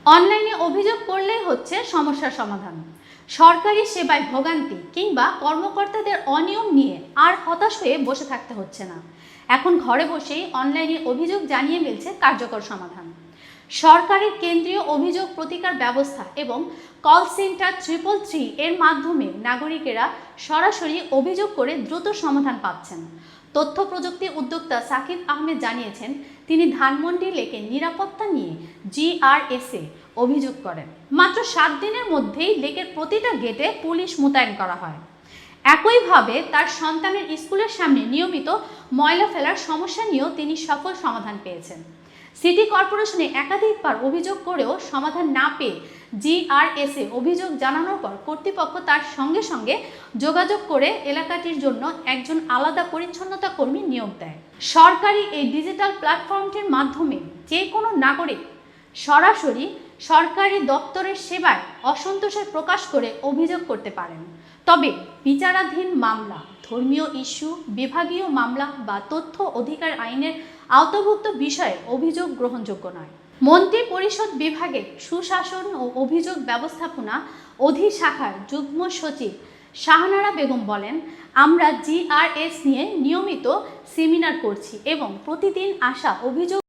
অনলাইনে অভিযোগ করলেই হচ্ছে সমস্যার সমাধান। সরকারি সেবায় ভোগান্তি কিংবা কর্মকর্তাদের অনিয়ম নিয়ে আর হতাশ হয়ে বসে থাকতে হচ্ছে না। এখন ঘরে বসেই অনলাইনে অভিযোগ জানিয়ে মিলছে কার্যকর সমাধান। সরকারের কেন্দ্রীয় অভিযোগ প্রতিকার ব্যবস্থা এবং কল সেন্টার 333 এর মাধ্যমে নাগরিকেরা সরাসরি অভিযোগ করে দ্রুত সমাধান পাচ্ছেন। তথ্য প্রযুক্তি উদ্যোক্তা সাকিব আহমেদ জানিয়েছেন, তিনি ধানমন্ডি লেকের নিরাপত্তা নিয়ে GRS-এ অভিযোগ করেন। মাত্র 7 দিনের মধ্যেই লেকের প্রতিটা গেটে পুলিশ মোতায়েন করা হয়। একইভাবে তার সন্তানের স্কুলের সামনে নিয়মিত ময়লা ফেলার সমস্যা নিয়েও তিনি সফল সমাধান পেয়েছেন। সিটি কর্পোরেশনে একাধিকবার অভিযোগ করেও সমাধান না পেয়ে GRS-এ অভিযোগ জানানোর পর কর্তৃপক্ষ তার সঙ্গে সঙ্গে যোগাযোগ করে এলাকাটির জন্য একজন আলাদা পরিচ্ছন্নতা কর্মী নিয়োগ দেয়। সরকারি এই ডিজিটাল প্ল্যাটফর্মটির মাধ্যমে যে কোনো নাগরিক সরাসরি সরকারি দপ্তরের সেবায় অসন্তোষের প্রকাশ করে অভিযোগ করতে পারেন। তবে বিচারাধীন মামলা, ধর্মীয় ইস্যু, বিভাগীয় মামলা বা তথ্য অধিকার আইনের আওতাভুক্ত বিষয়ে অভিযোগ গ্রহণযোগ্য নয়। মন্ত্রী পরিষদ বিভাগের সুশাসন ও অভিযোগ ব্যবস্থাপনা অধিশাখার যুগ্ম সচিব শাহনারা বেগম বলেন, আমরা GRS নিয়ে নিয়মিত সেমিনার করছি এবং প্রতিদিন আসা অভিযোগ